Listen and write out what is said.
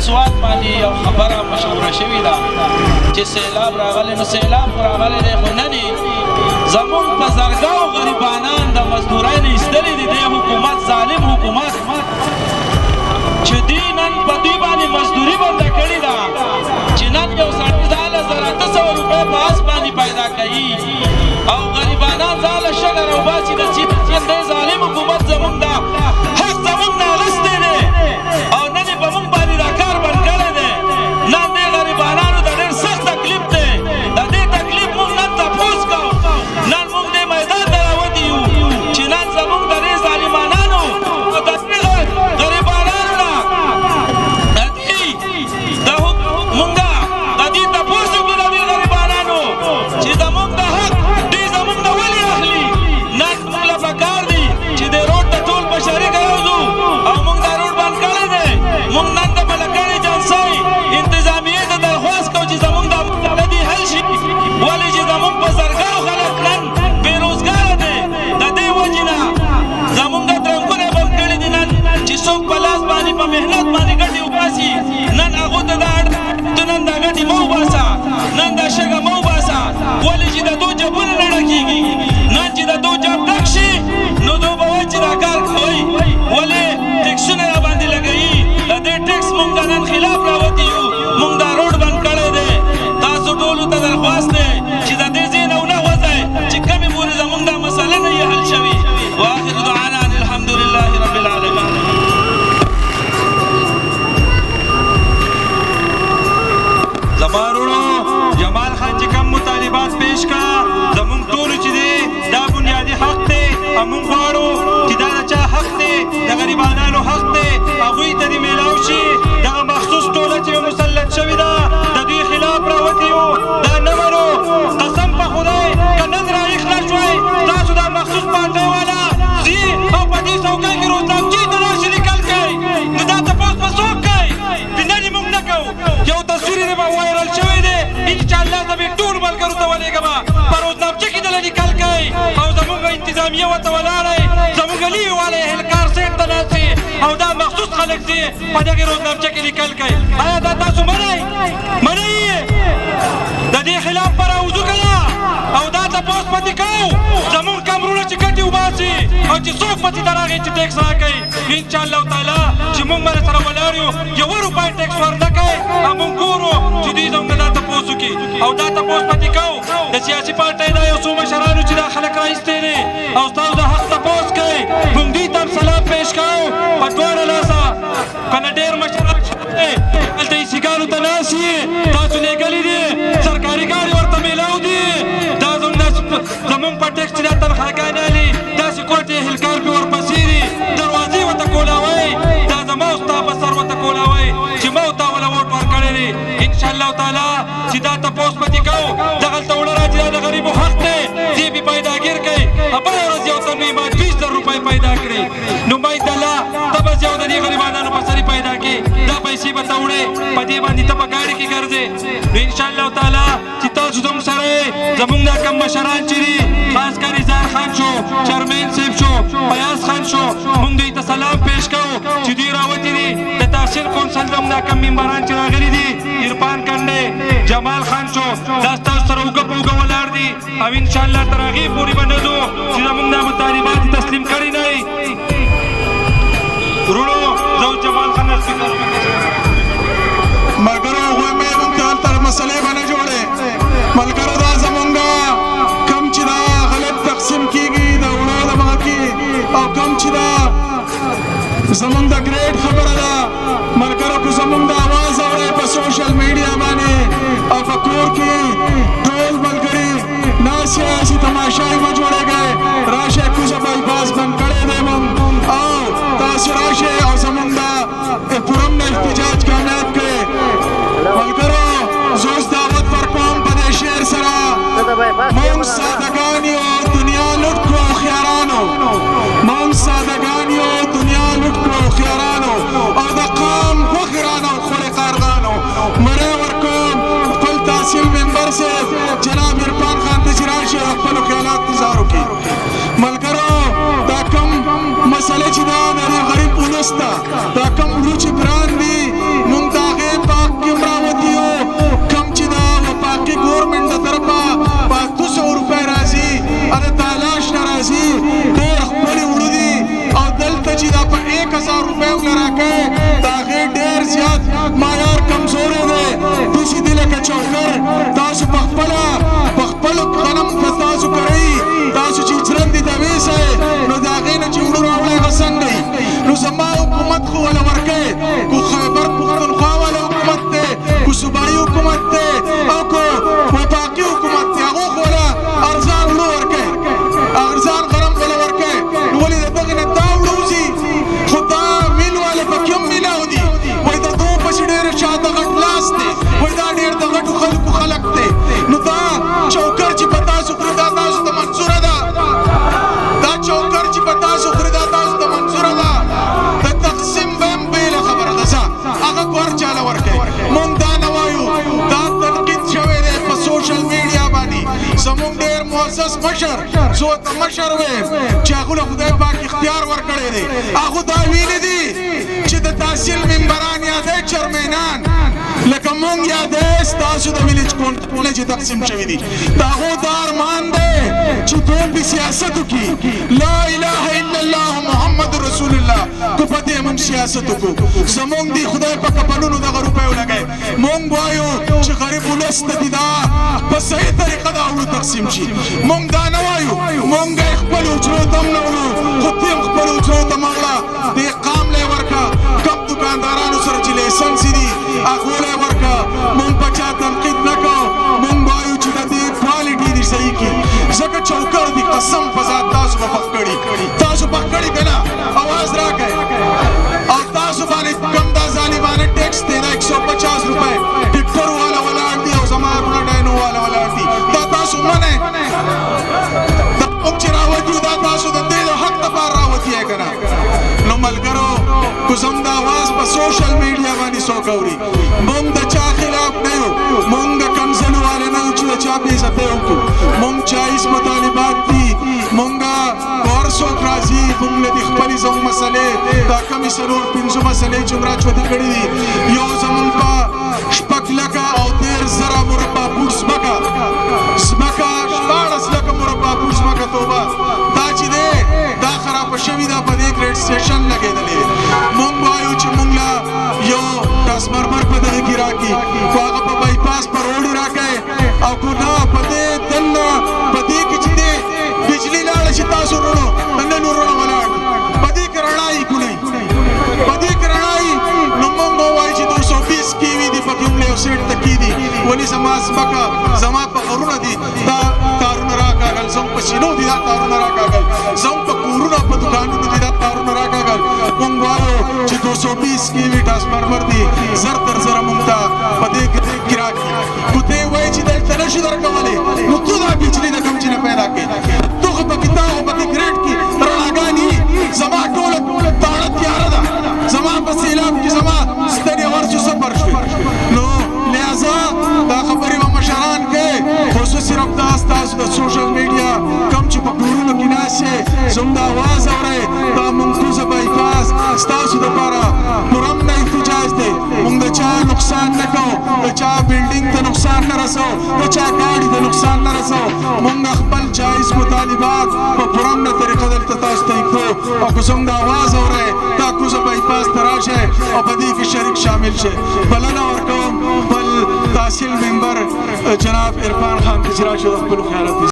سوات باندې یو خبره مشهوره شوې ده چې سیلاب راغلی نو سیلاب راغلی دی خو نه دي زموږ په زرګاو غریبانان د مزدورۍ نه ایستلي دي دې حکومت ظالم حکومت چې دوی نن په دوی باندې مزدوري بنده کړې ده چې نن یو سړی ځاله 800 روپۍ په آس باندې پیدا کوي او غریبانان ځاله شګه راوباسي د چې دې ظالم حکومت زموږ ده حق زموږ نه اخیستی دی او نن یې په موږ باندې دا کار بند کړی دی نن دې غریبانانو ته ډېر سخت تکلیف دی د دې تکلیف موږ نن تپوس کوو نن موږ دې میدان ته راوتي یو چې نن زموږ د دې ظالمانانو او د دې غریبانانو نه د دې موږ د دې تپوس وکړو د دې غریبانانو چې زموږ د حق دوی زموږ نه ولې اخلي نن موږ له پکار دي چې دې روډ ته ټول بشري راوځو او موږ دا روډ بند کړی دی موږ نن د ملکړې جلسې انتظامیې ته درخواست کوو چې زموږ دا مسله دې حل شي ولې چې زموږ په زرګاو خلک نن بېروزګاره دی د دې وجې نه زموږ ترنګونه یې بند کړي دي نن چې څوک په لاس باندې په محنت باندې ګټې وباسي نن هغو ته دا ته نن دا ګټې مه وباسه نن دا شګه مه وباسه ولې چې د دو جبونه نه ډکېږي نن چې د دو جب ډک شي نو دو به وایي چې دا کار کوئ ولې ټکسونه را باندې لګوي د دې ټکس موږ د نن خلاف راوتي یو موږ دا روډ بند کړی دی تاسو ټولو ته درخواست دی چې د دې ځای نه ونه وځئ چې کمې پورې زموږ دا مسله نه وي حل شوې واخر دعانا ان الحمد لله رب العالمین زما وروڼو جمال خان چې کوم مطالبات پیش کړه زموږ ټولو چې دی دا بنیادي حق دی او موږ غواړو چې دا د چا حق دی د غریبانانو حق دی هغوی ته دې میلاو شي دغه مخصوص ټوله چې مسلط شوې ده د دوی خلاف راوتي یو دا نه منو قسم په خدای که نن رایخ نه شوئ تاسو دا مخصوص پارټۍ والا ځي او په دې څوکۍ کې روزنامچې ته راشي لیکل کوي نو دا تپوس به څوک کوي چې نن یې موږ نه کوو یو تصویر یې به وایرل شوی دی انشاءالله زه به ټولو ملګرو ته ولېږم په روزنامچه کې دله لیکل کوي او زموږ انتظامیه ورته ولاړی زموږ لوی والی اهلکار صاحب ته ناست او دا مخصوص خلک دي په دغې روزنامچه کې لیکل کوي آیا دا تاسو منئ منئ د دې خلاف به راوځو که نه او دا تپوس پتې کوو زموږ کمرونه چې ګټې وباسي او چې څوک پتې ته راغی چې ټکس راکوي انشاءالله تعالی چې موږ به سره ولاړ یو یوه روپۍ ټکس ورنه کوي او موږ ګورو چې دوی زموږ دا تپوس وکړي او دا تپوس پتې کوو د سیاسي پارټۍ دا یو څو مشرانو چې دا خلک راایستې دي او ستاسو د حق تپوس کوي موږ دوی ته سلام پیش کوو په دواړه لاسه که نه ډېر مشران هلته یې سیګارو ته ناست یې تاسو لېږلي دي سرکاري ګاډي ورته میلاو دي دا زموږ په ټکس چې دا تنخواګانې الي داسې کوټې اهلکار پې ورپسې دي دروازې ورته کولاوئ دا زما او ستا په سر ورته کولاوئ چې ما او تا وله ووټ ورکړی دی انشاءالله تعالی چې دا تپوس پتې کوو دغلته وړه را چې دا د غریبو حق دی دې بې پیداګیر کوي بله ورځ یو تن وي ما 20000 روپۍ پیدا کړي نو باید الله ته بس یو د دې غریبانانو په سرې پیدا کړي دا پیسې به ته وړې په دې باندې ته په ګاډي کې ګرځې نو انشاءالله تعالی چې تاسو زموږ سره یې زموږ دا کم مشران چې دي خاص کر اظهار خان شو چرمین صاحب شو پیاز خان شو موږ دوی ته سلام پیش کوو چې دوی راوتي دي د تحصیل کونسل زموږ دا کم ممبران چې راغلي دي عرفان کنډې جمال خان شو دا ستاسو سره اوږه په اوږه ولاړ دي او انشاءالله تر هغې پورې به نه ځو چې زموږ دا مطالبات تسلیم کړي نه وي وروڼو زه اوس جمال خان سپیکر ملګرو هغوی مې موږ ته هلته مسلې به نه جوړې ملګرو دا زمونږ کم چې دا غلط تقسیم کېږي د وړو دغه کې او کم چې دا زمونږ د ګریډ خبره ده ملګرو که زمونږ د اواز اورئ په سوشل میډیا باندې او په کور کې ټول ملګري ناست یاست تماشا یې مه جوړېږئ راشئ کوزه بایپاس بند کړی دی موږ او تاسو راشئ او زمونږ دا پرم نه احتجاج کامیاب کړئ ملګرو زه اوس دعوت ورکوم په دې شعر سره موږ سادهګان یو دنیا لوټ کړو هوښیارانو موږ سادهګان یو دنیا لوټ کړو هوښیارانو او د قام غوښې رانه وخوړې قارغانو مړی ورکوم خپل تحصیل ممبر صاحب جناب عرفان خان ته چې راشي او خپلو خیالات اظهار وکړي ملګرو دا کم مسله چې ده د دې غریب ولس ده دا کم ورو چې ګران دي موږ د هغې زیات معیار کمزورې دی داسې دي لکه چوکر تاسو په خپلو غنم په تاسو کرئ تاسو چې ژرندې ته ویسئ نو د هغې نه چې وړو راوړئ هغه څنګه نو زما حکومت خو وله ورکئ کو خیبر پښتونخوا والا حکومت دی کو صوبایي حکومت دی او کو وفاقي حکومت دی هغو خو وله ارزان وړو ورکئ ارزان غنم وله ورکئ نو ولې د دغې نه دا وړو وځي خو دا میل والا پکې هم میلاو دي وایي د دو پسې ډېر شاته غټ لاس دی وایي دا ډېر د غټو خلکو خلک دی نو دا چوکر چې په تاسو خوري دا تاسو ته منظوره ده دا چوکر چې په تاسو خوري دا تاسو ته منظوره ده د تقسیم به هم بېله خبره ده څه هغه ور چاله ورکوي مونږ دا نه وایو دا تنقید شوی دی په سوشل میډیا باندې زمونږ ډېر معزز مشر زه ورته مشر ویم چې هغو له خدای پاک اختیار ورکړی دی هغو دا ویلي دي چې د تحصیل ممبران یادی چرمینان لکه مونږ یادی ستاسو د ویلیج کونټونه چې تقسیم شوي دي د هغو دا ارمان دی چې دوی په سیاست وکړي لا اله الا الله محمد رسول الله که په دې مونږ سیاست وکړو زمونږ دي خدای په کپلونو دغه روپۍ ولګئ مونږ وایو چې غریب ولس ته دي دا په صحیح طریقه دا وړو تقسیم شي مونږ دا نه وایو مونږ یې خپلو حجرو ته هم نه وړو خو ته هم خپلو حجرو ته مه وړه دې قام له یې ورکړه کم دکاندارانو سره چې لایسنس دي هغو له یې ورکړه مونږ په چا تنقید نه کوو مونږ وایو چې د دې کوالټي دې صحیح کړي ځکه چوکر دي قسم په ذات تاسو به پخ کړي تاسو پخ کړي که نه اواز راکئ او تاسو باندې کم دا ظالمانه ټیکس دی دا 150 روپۍ ټکټر والا ولاړ دي او زما رونه ډاینو والا ولاړ دي دا تاسو منئ دا موږ چې راوتي دا تاسو د دې د حق دپاره راوتي یې که نه نو ملګرو که زموږ د اواز په سوشل میډیا باندې څوک اوري موږ د چا خلاف نه یو موږ د کنځلو والا نه یو چې د چا بېعزتۍ وکړو موږ جایز مطالبات دي موږ هر څوک راځي موږ له دې خپلې زموږ مسلې دا کمې څلور پنځه مسلې چې موږ راچوتې کړي دي یو زموږ په 6,13,000 مربع فوټ ځمکه 14,00,000 مربع فوټ ځمکه توبه دا چې دی دا خرابه شوې ده په دې ګریډ سټیشن لګېدلې دی موږ وایو چې موږ له یو ټرانسفارمر په دغه کې راکړي خو هغه په بایپاس په روډ راکړی او که نه په دې دننه په دې کې چې دی بجلي لاړه چې تاسو وروڼو نن وروڼه ولاړ دي په دې کې رڼا یي کونی په دې کې رڼا یي نو موږ ووایو چې 220 کیوي دي پکې هم له یو سیټ تکي دي ولې زما ځمکه زما په غرونه دي دا تارونه راکاږل زموږ په سینو دي دا تارونه راکاږل زموږ په کورونو په دوکانونو دي دا تارونه راکاږل موږ وایو چې 220 کیوي ټرانسفارمر دي زر تر زره موږ ته په دې کې راکړي خو ته یې وایې چې دلته نه شي درکولی نو تو دا بجلي د کوم چې نه پیدا کړې تو خو پکې تا خو پکې ګریډ کې رڼاګانې زما ټوله تاړه تیاره ده زما په سیلاب کې زما ستنې ورچو سفر شوې نو لہذا دا خبرې به مشران کوي خصوصي صرف دا ستاسو د سوشل میډیا کم چې په کورونو کې ناست یې زموږ د اواز اورئ دا منقوزه بایپاس ستاسو دپاره پوره نه احتجاج دی موږ د چا نقصان نه کوو د چا بلډینګ ته نقصان نه رسوو د چا ګاډي ته نقصان نه رسوو موږ خپل جایز مطالبات په پوره نه طریقه دلته تاسو ته کړو او که زموږ د اواز اورئ دا کوزه بایپاس ته راشئ او په دې کې شریک شامل شئ بلنه ورکوم خپل تحصیل ممبر جناب عرفان خان ته چې راشي د خپلو خیالات